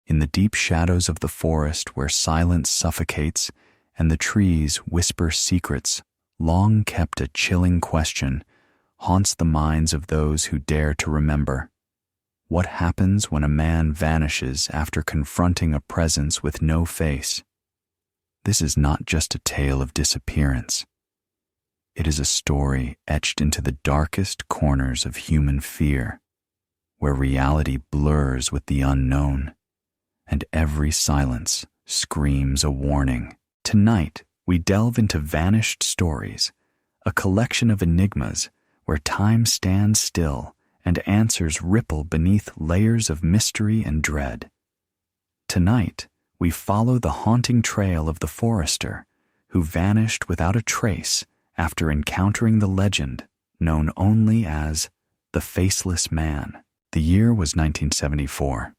In the deep shadows of the forest where silence suffocates and the trees whisper secrets, long kept a chilling question haunts the minds of those who dare to remember. What happens when a man vanishes after confronting a presence with no face? This is not just a tale of disappearance. It is a story etched into the darkest corners of human fear, where reality blurs with the unknown, and every silence screams a warning. Tonight, we delve into vanished stories, a collection of enigmas where time stands still and answers ripple beneath layers of mystery and dread. Tonight, we follow the haunting trail of the forester who vanished without a trace after encountering the legend known only as the Faceless Man. The year was 1974.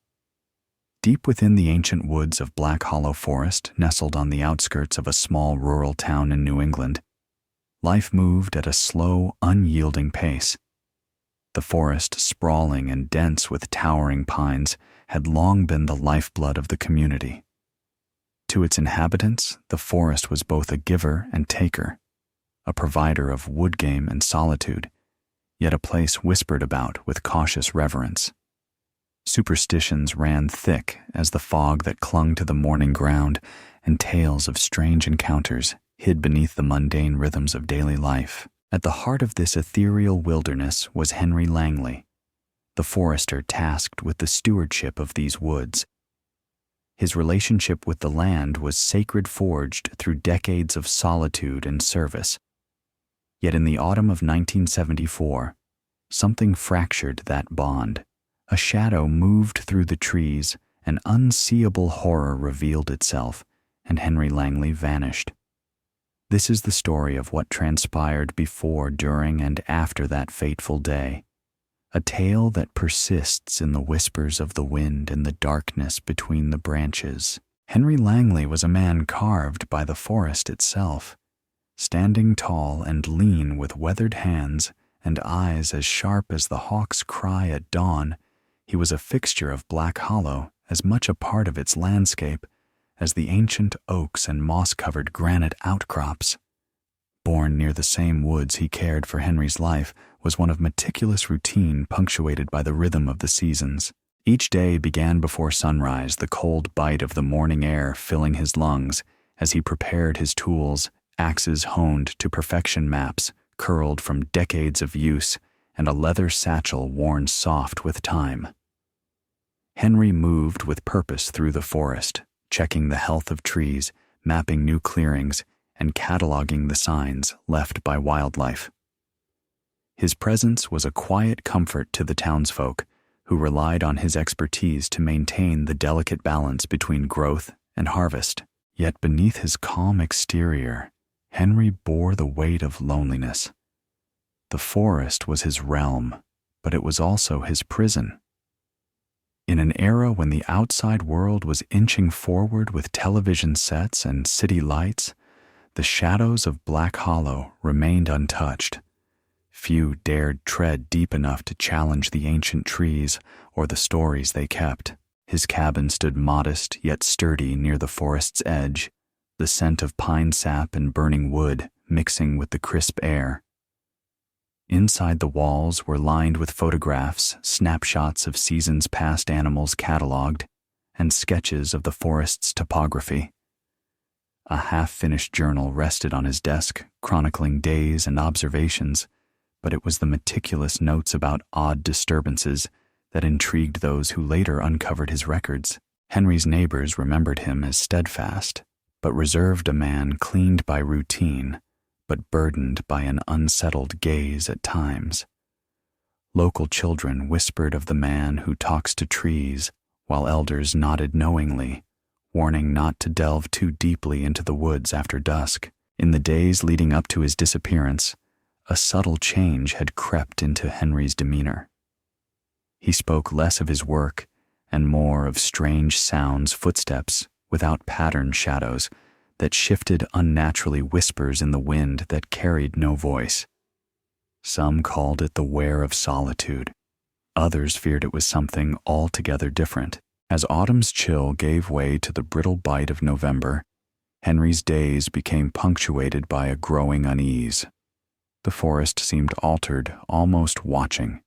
Deep within the ancient woods of Black Hollow Forest, nestled on the outskirts of a small rural town in New England, life moved at a slow, unyielding pace. The forest, sprawling and dense with towering pines, had long been the lifeblood of the community. To its inhabitants, the forest was both a giver and taker, a provider of wood game and solitude, yet a place whispered about with cautious reverence. Superstitions ran thick as the fog that clung to the morning ground, and tales of strange encounters hid beneath the mundane rhythms of daily life. At the heart of this ethereal wilderness was Henry Langley, the forester tasked with the stewardship of these woods. His relationship with the land was sacred, forged through decades of solitude and service. Yet in the autumn of 1974, something fractured that bond. A shadow moved through the trees, an unseeable horror revealed itself, and Henry Langley vanished. This is the story of what transpired before, during, and after that fateful day. A tale that persists in the whispers of the wind and the darkness between the branches. Henry Langley was a man carved by the forest itself. Standing tall and lean with weathered hands and eyes as sharp as the hawk's cry at dawn, he was a fixture of Black Hollow, as much a part of its landscape as the ancient oaks and moss-covered granite outcrops. Born near the same woods he cared for, Henry's life was one of meticulous routine punctuated by the rhythm of the seasons. Each day began before sunrise, the cold bite of the morning air filling his lungs as he prepared his tools, axes honed to perfection, maps curled from decades of use, and a leather satchel worn soft with time. Henry moved with purpose through the forest, checking the health of trees, mapping new clearings, and cataloging the signs left by wildlife. His presence was a quiet comfort to the townsfolk, who relied on his expertise to maintain the delicate balance between growth and harvest. Yet beneath his calm exterior, Henry bore the weight of loneliness. The forest was his realm, but it was also his prison. In an era when the outside world was inching forward with television sets and city lights, the shadows of Black Hollow remained untouched. Few dared tread deep enough to challenge the ancient trees or the stories they kept. His cabin stood modest yet sturdy near the forest's edge, the scent of pine sap and burning wood mixing with the crisp air. Inside the walls were lined with photographs, snapshots of seasons past animals cataloged, and sketches of the forest's topography. A half-finished journal rested on his desk, chronicling days and observations, but it was the meticulous notes about odd disturbances that intrigued those who later uncovered his records. Henry's neighbors remembered him as steadfast, but reserved, a man cleaned by routine, but burdened by an unsettled gaze at times. Local children whispered of the man who talks to trees, while elders nodded knowingly, warning not to delve too deeply into the woods after dusk. In the days leading up to his disappearance, a subtle change had crept into Henry's demeanor. He spoke less of his work and more of strange sounds, footsteps without pattern, shadows that shifted unnaturally, whispers in the wind that carried no voice. Some called it the wear of solitude. Others feared it was something altogether different. As autumn's chill gave way to the brittle bite of November, Henry's days became punctuated by a growing unease. The forest seemed altered, almost watching.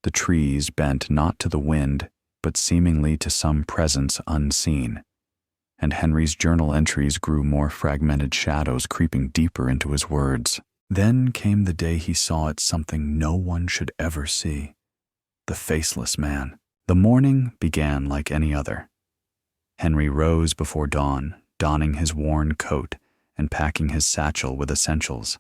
The trees bent not to the wind, but seemingly to some presence unseen. And Henry's journal entries grew more fragmented, shadows creeping deeper into his words. Then came the day he saw it something no one should ever see. The Faceless Man. The morning began like any other. Henry rose before dawn, donning his worn coat and packing his satchel with essentials.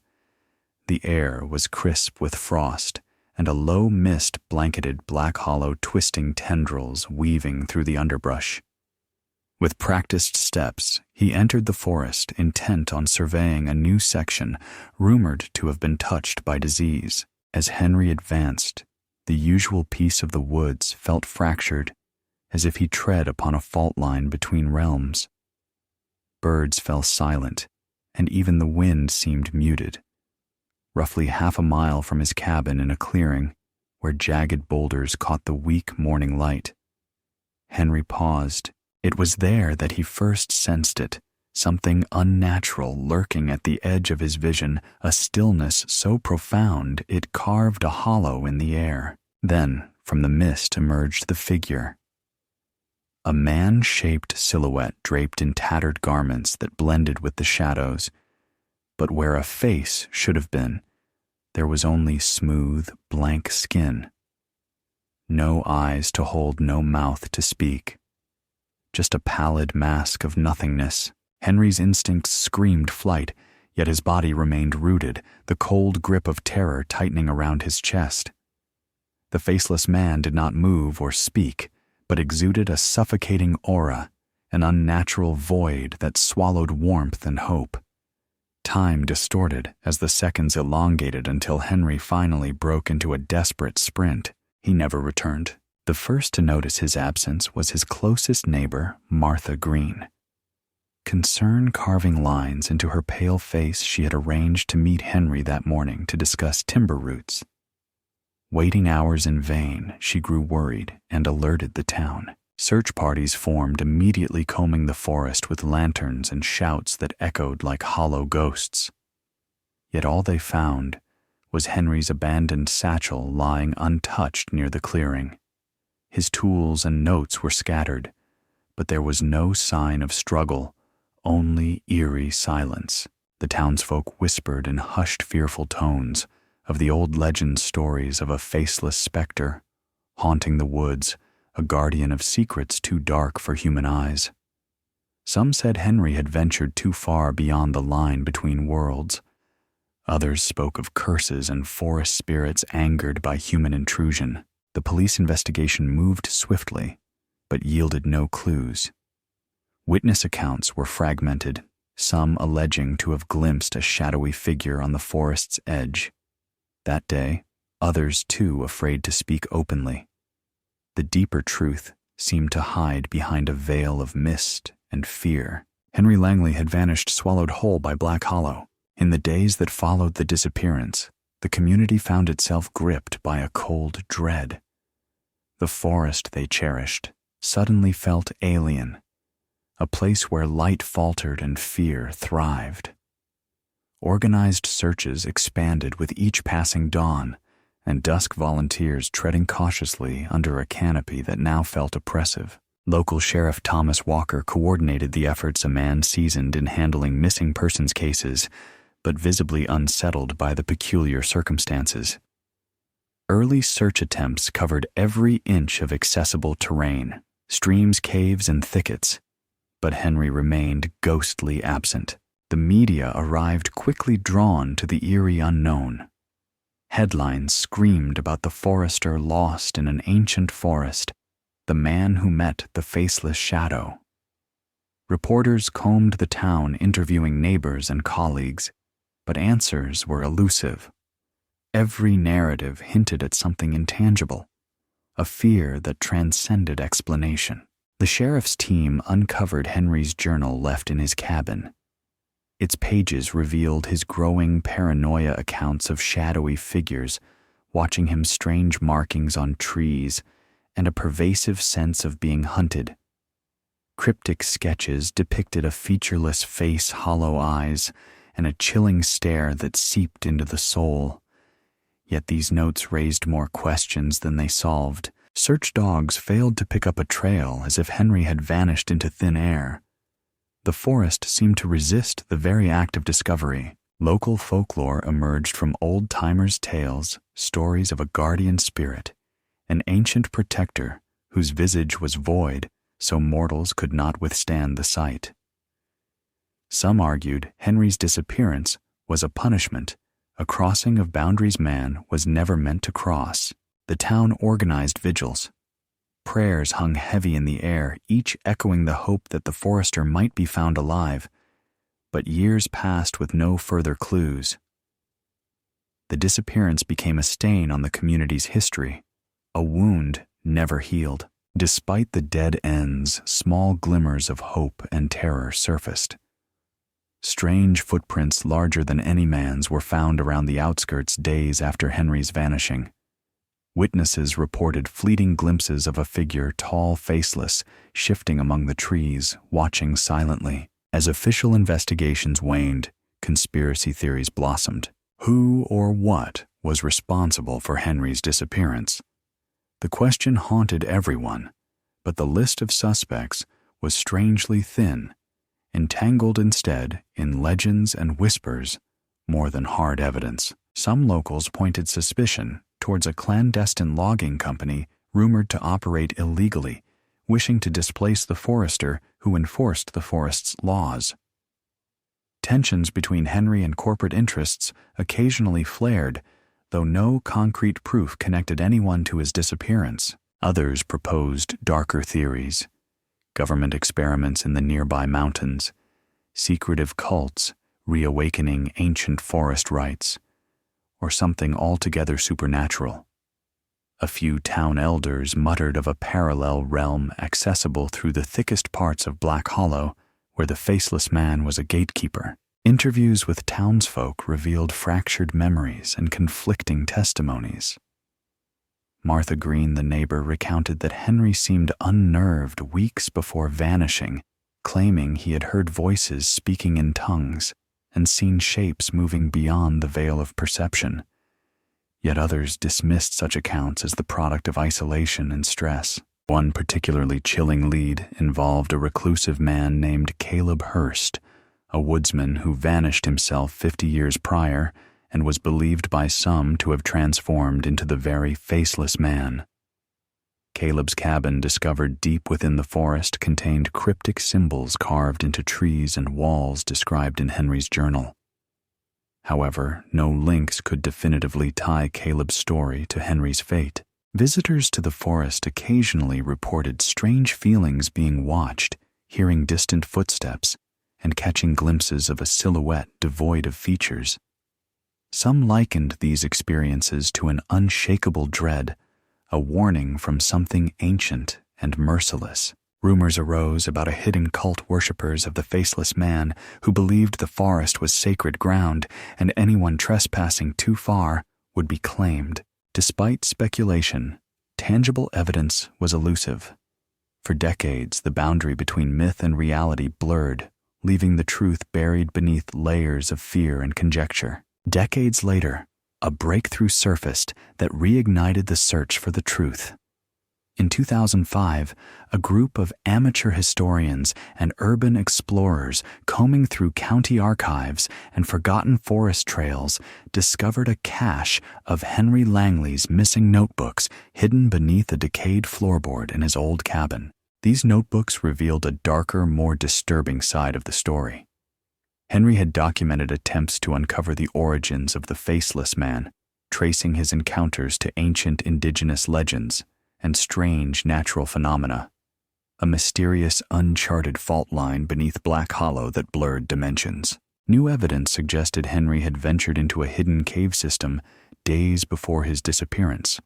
The air was crisp with frost, and a low mist blanketed Black Hollow, twisting tendrils weaving through the underbrush. With practiced steps, he entered the forest, intent on surveying a new section rumored to have been touched by disease. As Henry advanced, the usual peace of the woods felt fractured, as if he tread upon a fault line between realms. Birds fell silent, and even the wind seemed muted. Roughly half a mile from his cabin in a clearing, where jagged boulders caught the weak morning light, Henry paused. It was there that he first sensed it, something unnatural lurking at the edge of his vision, a stillness so profound it carved a hollow in the air. Then, from the mist emerged the figure. A man-shaped silhouette draped in tattered garments that blended with the shadows, but where a face should have been, there was only smooth, blank skin. No eyes to hold, no mouth to speak. Just a pallid mask of nothingness. Henry's instincts screamed flight, yet his body remained rooted, the cold grip of terror tightening around his chest. The Faceless Man did not move or speak, but exuded a suffocating aura, an unnatural void that swallowed warmth and hope. Time distorted as the seconds elongated until Henry finally broke into a desperate sprint. He never returned. The first to notice his absence was his closest neighbor, Martha Green. Concern carving lines into her pale face, she had arranged to meet Henry that morning to discuss timber roots. Waiting hours in vain, she grew worried and alerted the town. Search parties formed, immediately combing the forest with lanterns and shouts that echoed like hollow ghosts. Yet all they found was Henry's abandoned satchel lying untouched near the clearing. His tools and notes were scattered, but there was no sign of struggle, only eerie silence. The townsfolk whispered in hushed, fearful tones of the old legend stories of a faceless specter haunting the woods, a guardian of secrets too dark for human eyes. Some said Henry had ventured too far beyond the line between worlds. Others spoke of curses and forest spirits angered by human intrusion. The police investigation moved swiftly, but yielded no clues. Witness accounts were fragmented, some alleging to have glimpsed a shadowy figure on the forest's edge. That day, others too afraid to speak openly. The deeper truth seemed to hide behind a veil of mist and fear. Henry Langley had vanished, swallowed whole by Black Hollow. In the days that followed the disappearance, the community found itself gripped by a cold dread. The forest they cherished suddenly felt alien, a place where light faltered and fear thrived. Organized searches expanded with each passing dawn, and dusk volunteers treading cautiously under a canopy that now felt oppressive. Local Sheriff Thomas Walker coordinated the efforts, a man seasoned in handling missing persons cases, but visibly unsettled by the peculiar circumstances. Early search attempts covered every inch of accessible terrain, streams, caves, and thickets, but Henry remained ghostly absent. The media arrived quickly, drawn to the eerie unknown. Headlines screamed about the forester lost in an ancient forest, the man who met the faceless shadow. Reporters combed the town, interviewing neighbors and colleagues, but answers were elusive. Every narrative hinted at something intangible, a fear that transcended explanation. The sheriff's team uncovered Henry's journal left in his cabin. Its pages revealed his growing paranoia, accounts of shadowy figures watching him, strange markings on trees, and a pervasive sense of being hunted. Cryptic sketches depicted a featureless face, hollow eyes, and a chilling stare that seeped into the soul. Yet these notes raised more questions than they solved. Search dogs failed to pick up a trail, as if Henry had vanished into thin air. The forest seemed to resist the very act of discovery. Local folklore emerged from old-timers' tales, stories of a guardian spirit, an ancient protector whose visage was void, so mortals could not withstand the sight. Some argued Henry's disappearance was a punishment. A crossing of boundaries man was never meant to cross. The town organized vigils. Prayers hung heavy in the air, each echoing the hope that the forester might be found alive. But years passed with no further clues. The disappearance became a stain on the community's history, a wound never healed. Despite the dead ends, small glimmers of hope and terror surfaced. Strange footprints larger than any man's were found around the outskirts days after Henry's vanishing. Witnesses reported fleeting glimpses of a figure, tall, faceless, shifting among the trees, watching silently. As official investigations waned, conspiracy theories blossomed. Who or what was responsible for Henry's disappearance? The question haunted everyone, but the list of suspects was strangely thin, entangled instead in legends and whispers more than hard evidence. Some locals pointed suspicion towards a clandestine logging company rumored to operate illegally, wishing to displace the forester who enforced the forest's laws. Tensions between Henry and corporate interests occasionally flared, though no concrete proof connected anyone to his disappearance. Others proposed darker theories: government experiments in the nearby mountains, secretive cults reawakening ancient forest rites, or something altogether supernatural. A few town elders muttered of a parallel realm accessible through the thickest parts of Black Hollow, where the faceless man was a gatekeeper. Interviews with townsfolk revealed fractured memories and conflicting testimonies. Martha Green, the neighbor, recounted that Henry seemed unnerved weeks before vanishing, claiming he had heard voices speaking in tongues and seen shapes moving beyond the veil of perception. Yet others dismissed such accounts as the product of isolation and stress. One particularly chilling lead involved a reclusive man named Caleb Hurst, a woodsman who vanished himself 50 years prior and was believed by some to have transformed into the very faceless man. Caleb's cabin, discovered deep within the forest, contained cryptic symbols carved into trees and walls described in Henry's journal. However, no links could definitively tie Caleb's story to Henry's fate. Visitors to the forest occasionally reported strange feelings being watched, hearing distant footsteps, and catching glimpses of a silhouette devoid of features. Some likened these experiences to an unshakable dread, a warning from something ancient and merciless. Rumors arose about a hidden cult worshippers of the faceless man who believed the forest was sacred ground and anyone trespassing too far would be claimed. Despite speculation, tangible evidence was elusive. For decades, the boundary between myth and reality blurred, leaving the truth buried beneath layers of fear and conjecture. Decades later, a breakthrough surfaced that reignited the search for the truth. In 2005, a group of amateur historians and urban explorers combing through county archives and forgotten forest trails discovered a cache of Henry Langley's missing notebooks hidden beneath a decayed floorboard in his old cabin. These notebooks revealed a darker, more disturbing side of the story. Henry had documented attempts to uncover the origins of the faceless man, tracing his encounters to ancient indigenous legends and strange natural phenomena, a mysterious, uncharted fault line beneath Black Hollow that blurred dimensions. New evidence suggested Henry had ventured into a hidden cave system days before his disappearance.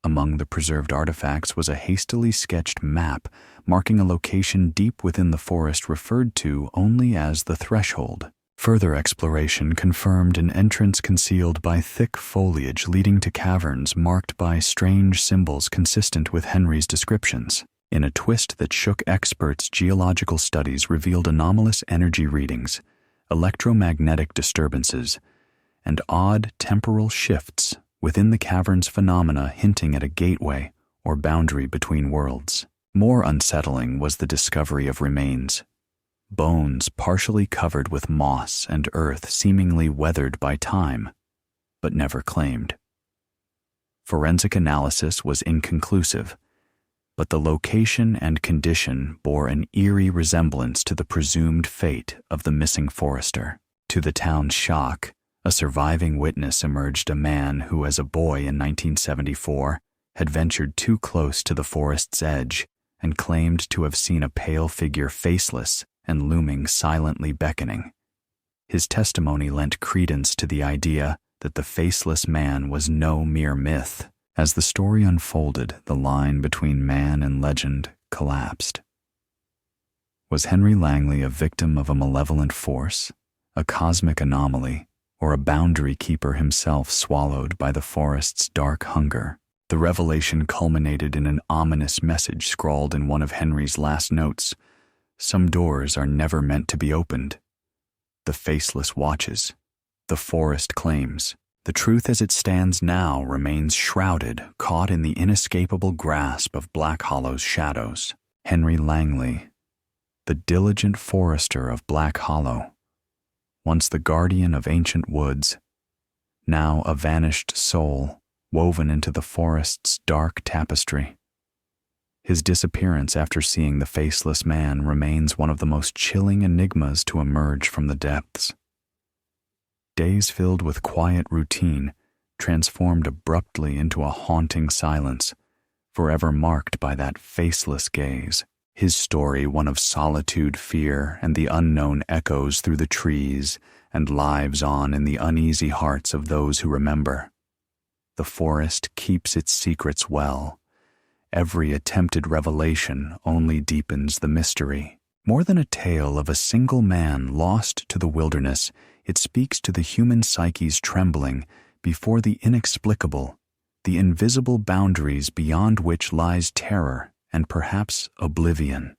Among the preserved artifacts was a hastily sketched map marking a location deep within the forest referred to only as the Threshold. Further exploration confirmed an entrance concealed by thick foliage leading to caverns marked by strange symbols consistent with Henry's descriptions. In a twist that shook experts, geological studies revealed anomalous energy readings, electromagnetic disturbances, and odd temporal shifts within the cavern's phenomena, hinting at a gateway or boundary between worlds. More unsettling was the discovery of remains. Bones partially covered with moss and earth, seemingly weathered by time, but never claimed. Forensic analysis was inconclusive, but the location and condition bore an eerie resemblance to the presumed fate of the missing forester. To the town's shock, a surviving witness emerged, a man who, as a boy in 1974, had ventured too close to the forest's edge and claimed to have seen a pale figure, faceless and looming, silently beckoning. His testimony lent credence to the idea that the faceless man was no mere myth. As the story unfolded, the line between man and legend collapsed. Was Henry Langley a victim of a malevolent force, a cosmic anomaly, or a boundary keeper himself swallowed by the forest's dark hunger? The revelation culminated in an ominous message scrawled in one of Henry's last notes. Some doors are never meant to be opened. The faceless watches. The forest claims. The truth as it stands now remains shrouded, caught in the inescapable grasp of Black Hollow's shadows. Henry Langley, the diligent forester of Black Hollow, once the guardian of ancient woods, now a vanished soul woven into the forest's dark tapestry. His disappearance after seeing the faceless man remains one of the most chilling enigmas to emerge from the depths. Days filled with quiet routine transformed abruptly into a haunting silence, forever marked by that faceless gaze. His story, one of solitude, fear, and the unknown, echoes through the trees and lives on in the uneasy hearts of those who remember. The forest keeps its secrets well. Every attempted revelation only deepens the mystery. More than a tale of a single man lost to the wilderness, it speaks to the human psyche's trembling before the inexplicable, the invisible boundaries beyond which lies terror and perhaps oblivion.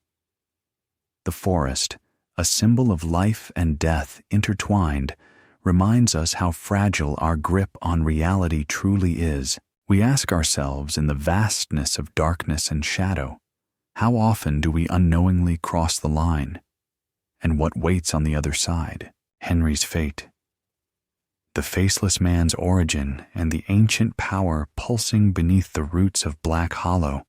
The forest, a symbol of life and death intertwined, reminds us how fragile our grip on reality truly is. We ask ourselves, in the vastness of darkness and shadow, how often do we unknowingly cross the line? And what waits on the other side? Henry's fate, the faceless man's origin, and the ancient power pulsing beneath the roots of Black Hollow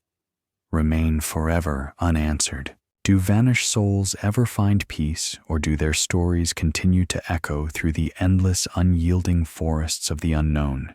remain forever unanswered. Do vanished souls ever find peace, or do their stories continue to echo through the endless, unyielding forests of the unknown?